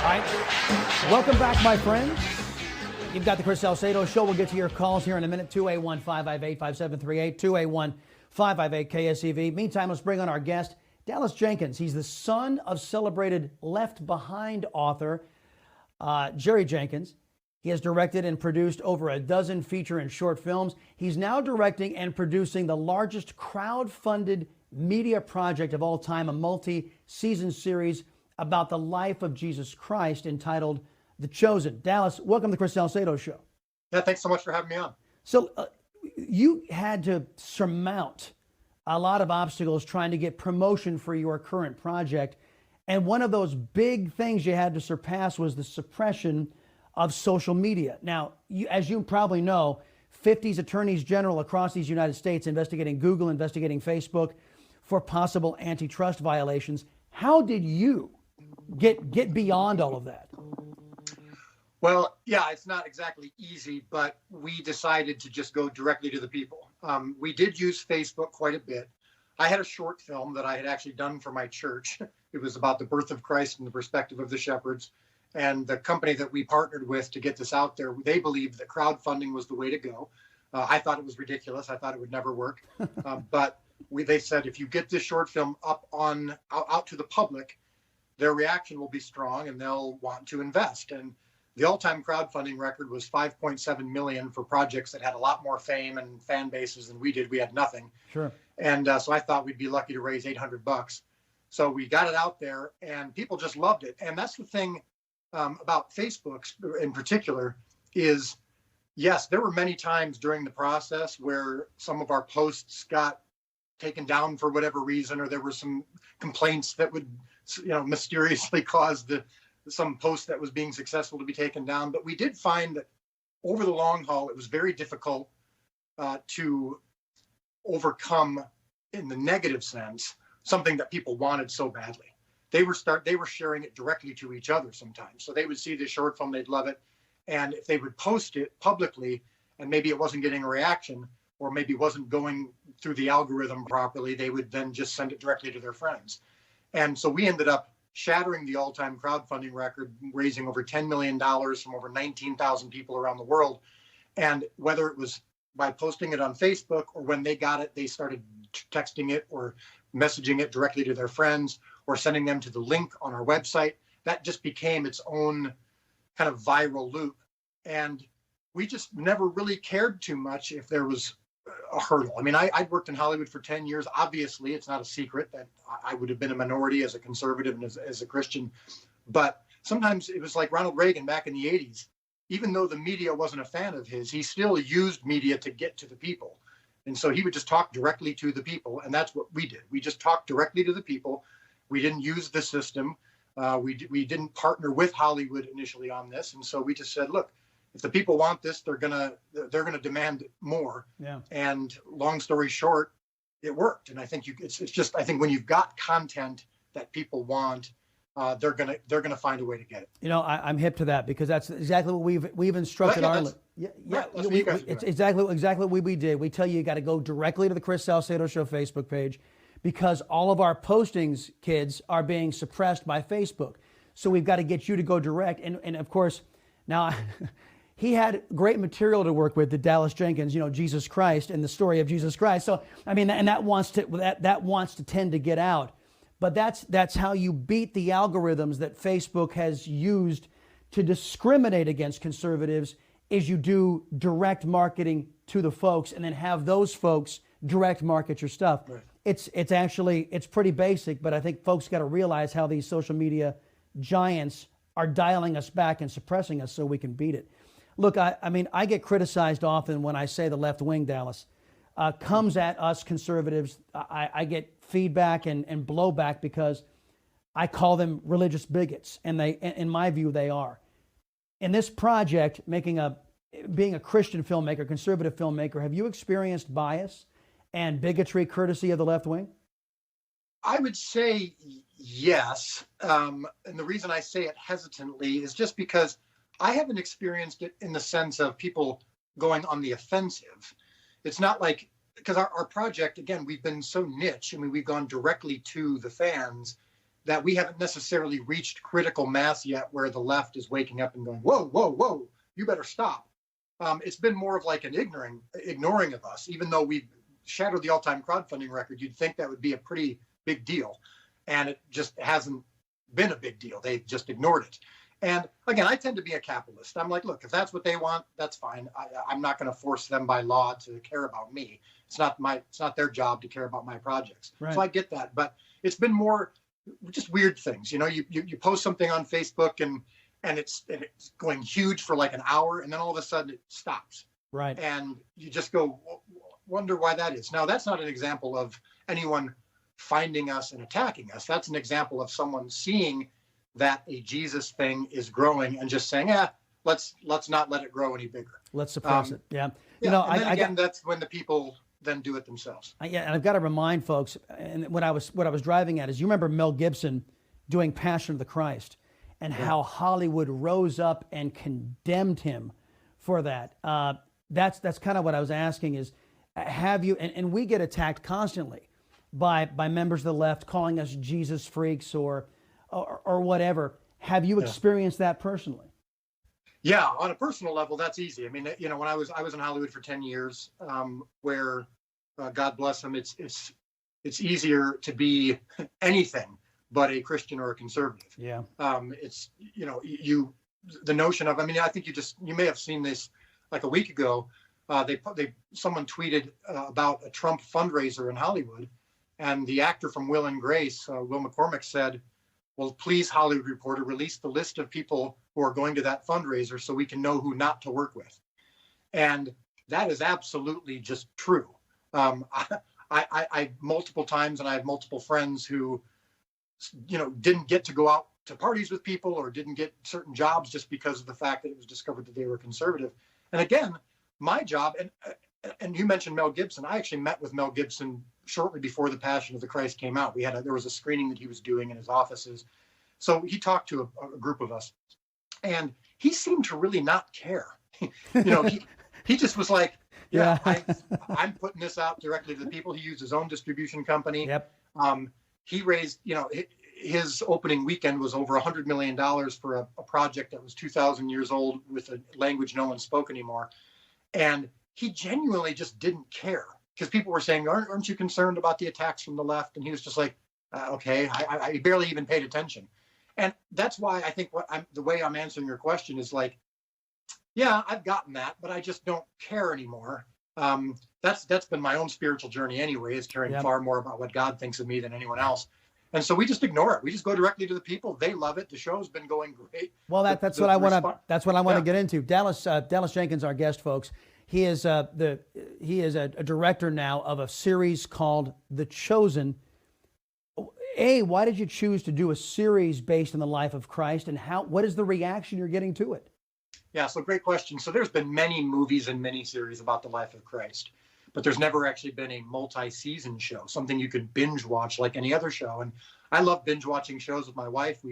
All right. Welcome back, my friends. You've got the Chris Salcedo Show. We'll get to your calls here in a minute. 281-558-5738, 281-558-KSEV. Meantime, let's bring on our guest, Dallas Jenkins. He's the son of celebrated Left Behind author Jerry Jenkins. He has directed and produced over a dozen feature and short films. He's now directing and producing the largest crowd-funded media project of all time, a multi-season series about the life of Jesus Christ entitled The Chosen. Dallas, welcome to the Chris Salcedo Show. Yeah, thanks so much for having me on. So you had to surmount a lot of obstacles trying to get promotion for your current project. And one of those big things you had to surpass was the suppression of social media. Now, as you probably know, 50 attorneys general across these United States investigating Google, investigating Facebook for possible antitrust violations. How did you get beyond all of that? Well, yeah, it's not exactly easy, but we decided to just go directly to the people. We did use Facebook quite a bit. I had a short film that I had actually done for my church. It was about the birth of Christ and the perspective of the shepherds. And the company that we partnered with to get this out there, they believed that crowdfunding was the way to go. I thought it was ridiculous. I thought it would never work. But they said, if you get this short film up out to the public, their reaction will be strong and they'll want to invest. And the all-time crowdfunding record was 5.7 million for projects that had a lot more fame and fan bases than we did. We had nothing. Sure. And so I thought we'd be lucky to raise $800. So we got it out there and people just loved it. And that's the thing about Facebook in particular is, yes, there were many times during the process where some of our posts got taken down for whatever reason, or there were some complaints that would, mysteriously cause some post that was being successful to be taken down. But we did find that over the long haul, it was very difficult to overcome, in the negative sense, something that people wanted so badly. They were sharing it directly to each other sometimes. So they would see the short film, they'd love it. And if they would post it publicly and maybe it wasn't getting a reaction, or maybe wasn't going through the algorithm properly, they would then just send it directly to their friends. And so we ended up shattering the all-time crowdfunding record, raising over $10 million from over 19,000 people around the world. And whether it was by posting it on Facebook, or when they got it, they started texting it or messaging it directly to their friends, or sending them to the link on our website, that just became its own kind of viral loop. And we just never really cared too much if there was a hurdle. I mean, I'd worked in Hollywood for 10 years. Obviously, it's not a secret that I would have been a minority as a conservative and as a Christian. But sometimes it was like Ronald Reagan back in the 80s. Even though the media wasn't a fan of his, he still used media to get to the people. And so he would just talk directly to the people. And that's what we did. We just talked directly to the people. We didn't use the system. We didn't partner with Hollywood initially on this. And so we just said, look, if the people want this, they're gonna demand more. Yeah. And long story short, it worked. And I think I think when you've got content that people want, they're gonna find a way to get it. I'm hip to that, because that's exactly what we've instructed our. It's exactly what we did. We tell you got to go directly to the Chris Salcedo Show Facebook page, because all of our postings, kids, are being suppressed by Facebook. So we've got to get you to go direct. And of course, now. He had great material to work with, the Dallas Jenkins, Jesus Christ and the story of Jesus Christ. So, I mean, and that wants to tend to get out. But that's how you beat the algorithms that Facebook has used to discriminate against conservatives, is you do direct marketing to the folks and then have those folks direct market your stuff. Right. It's pretty basic, but I think folks got to realize how these social media giants are dialing us back and suppressing us so we can beat it. Look, I get criticized often when I say the left wing, Dallas, comes at us conservatives. I get feedback and blowback because I call them religious bigots, and in my view, they are. In this project, being a Christian filmmaker, conservative filmmaker, have you experienced bias and bigotry courtesy of the left wing? I would say yes. And the reason I say it hesitantly is just because I haven't experienced it in the sense of people going on the offensive. It's not like, because our project, again, we've been so niche. I mean, we've gone directly to the fans, that we haven't necessarily reached critical mass yet where the left is waking up and going, whoa, whoa, whoa, you better stop. It's been more of like an ignoring of us, even though we've shattered the all-time crowdfunding record. You'd think that would be a pretty big deal. And it just hasn't been a big deal. They've just ignored it. And again, I tend to be a capitalist. I'm like, look, if that's what they want, that's fine. I'm not going to force them by law to care about me. It's not their job to care about my projects. Right. So I get that, but it's been more just weird things. You know, you post something on Facebook and it's going huge for like an hour, and then all of a sudden it stops. Right. And you just go, wonder why that is. Now, that's not an example of anyone finding us and attacking us. That's an example of someone seeing that a Jesus thing is growing and just saying, let's not let it grow any bigger. Let's suppress it. Yeah. You know, and then that's when the people then do it themselves. Yeah, and I've got to remind folks, and what I was driving at is, you remember Mel Gibson doing Passion of the Christ, and how Hollywood rose up and condemned him for that. That's kind of what I was asking is, have you, and we get attacked constantly by members of the left calling us Jesus freaks or whatever. Have you experienced that personally? Yeah, on a personal level, that's easy. I mean, you know, when I was in Hollywood for 10 years, where God bless them, it's easier to be anything but a Christian or a conservative. Yeah. It's, you know, the notion of, I mean, I think you may have seen this like a week ago. Someone tweeted about a Trump fundraiser in Hollywood, and the actor from Will and Grace, Will McCormick, said, well, please, Hollywood Reporter, release the list of people who are going to that fundraiser so we can know who not to work with. And that is absolutely just true. I multiple times, and I have multiple friends who, you know, didn't get to go out to parties with people or didn't get certain jobs just because of the fact that it was discovered that they were conservative. And again, my job, and you mentioned Mel Gibson. I actually met with Mel Gibson shortly before The Passion of the Christ came out. There was a screening that he was doing in his offices. So he talked to a group of us, and he seemed to really not care. You know, he just was like, I'm putting this out directly to the people. He used his own distribution company. Yep. He raised, you know, his opening weekend was over $100 million for a project that was 2,000 years old with a language no one spoke anymore. And he genuinely just didn't care, because people were saying, aren't you concerned about the attacks from the left? And he was just like, okay, I barely even paid attention. And that's why I think the way I'm answering your question is like, yeah, I've gotten that, but I just don't care anymore. That's been my own spiritual journey anyway, is caring far more about what God thinks of me than anyone else. And so we just ignore it. We just go directly to the people. They love it. The show's been going great. Well, that's what I want to get into. Dallas Jenkins, our guest, folks. He is a director now of a series called The Chosen. Why did you choose to do a series based on the life of Christ, and what is the reaction you're getting to it? Yeah, so great question. So there's been many movies and miniseries about the life of Christ, but there's never actually been a multi-season show, something you could binge watch like any other show. And I love binge watching shows with my wife.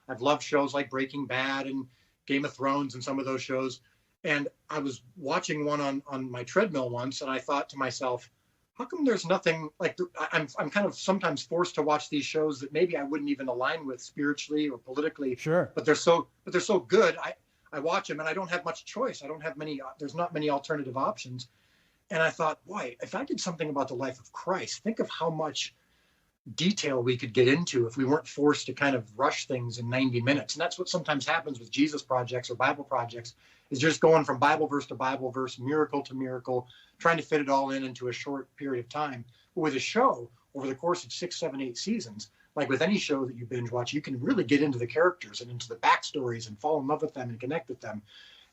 I've loved shows like Breaking Bad and Game of Thrones and some of those shows. And I was watching one on my treadmill once, and I thought to myself, how come there's nothing like, I'm kind of sometimes forced to watch these shows that maybe I wouldn't even align with spiritually or politically. Sure. But they're so good. I watch them and I don't have much choice. There's not many alternative options. And I thought, boy, if I did something about the life of Christ, think of how much detail we could get into if we weren't forced to kind of rush things in 90 minutes. And that's what sometimes happens with Jesus projects or Bible projects, is just going from Bible verse to Bible verse, miracle to miracle, trying to fit it all into a short period of time. But with a show, over the course of 6, 7, 8 seasons, like with any show that you binge watch, you can really get into the characters and into the backstories and fall in love with them and connect with them.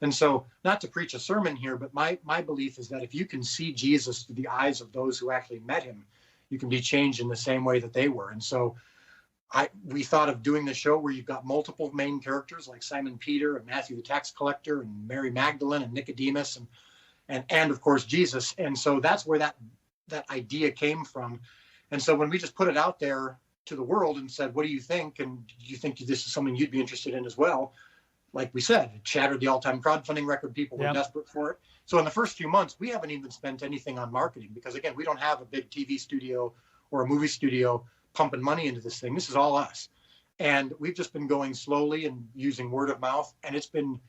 And so, not to preach a sermon here, but my belief is that if you can see Jesus through the eyes of those who actually met him, you can be changed in the same way that they were. And so we thought of doing the show where you've got multiple main characters like Simon Peter and Matthew the tax collector and Mary Magdalene and Nicodemus and of course Jesus. And so that's where that idea came from. And so when we just put it out there to the world and said, what do you think? And do you think this is something you'd be interested in as well? Like we said, it shattered the all-time crowdfunding record. People were desperate for it. So in the first few months, we haven't even spent anything on marketing because, again, we don't have a big TV studio or a movie studio pumping money into this thing. This is all us. And we've just been going slowly and using word of mouth. And it's been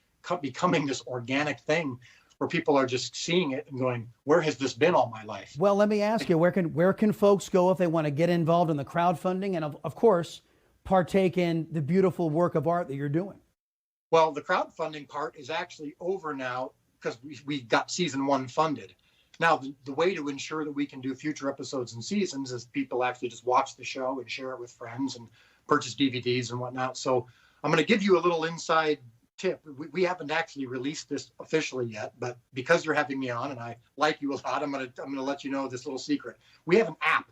becoming this organic thing where people are just seeing it and going, where has this been all my life? Well, let me ask you, where can folks go if they want to get involved in the crowdfunding and, of course, partake in the beautiful work of art that you're doing? Well, the crowdfunding part is actually over now because we got season 1 funded. Now, the way to ensure that we can do future episodes and seasons is people actually just watch the show and share it with friends and purchase DVDs and whatnot. So I'm going to give you a little inside tip. We haven't actually released this officially yet, but because you're having me on and I like you a lot, I'm going to let you know this little secret. We have an app,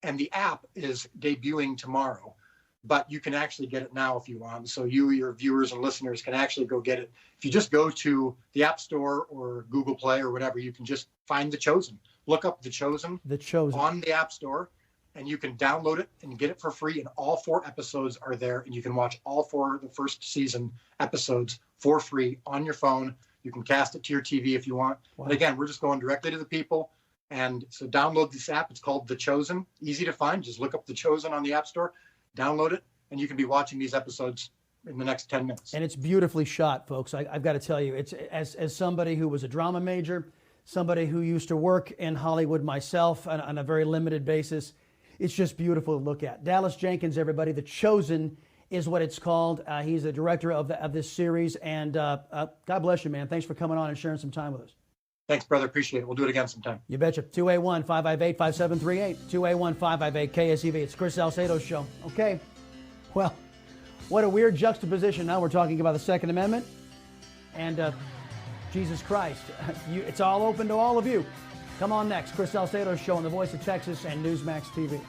and the app is debuting tomorrow, but you can actually get it now if you want. So your viewers and listeners can actually go get it. If you just go to the App Store or Google Play or whatever, you can just find The Chosen. Look up The Chosen on the App Store, and you can download it and get it for free. And all 4 episodes are there, and you can watch all 4 of the first season episodes for free on your phone. You can cast it to your TV if you want. Wow. But again, we're just going directly to the people. And so download this app. It's called The Chosen. Easy to find. Just look up The Chosen on the App Store, download it, and you can be watching these episodes in the next 10 minutes. And it's beautifully shot, folks. I've got to tell you, it's as somebody who was a drama major, somebody who used to work in Hollywood myself on a very limited basis, it's just beautiful to look at. Dallas Jenkins, everybody. The Chosen is what it's called. He's the director of this series. And God bless you, man. Thanks for coming on and sharing some time with us. Thanks, brother. Appreciate it. We'll do it again sometime. You betcha. 281-558-5738. 281-558-KSEV. It's Chris Salcedo's show. Okay. Well, what a weird juxtaposition. Now we're talking about the Second Amendment and Jesus Christ. It's all open to all of you. Come on next. Chris Salcedo's show on the Voice of Texas and NewsmaxTV.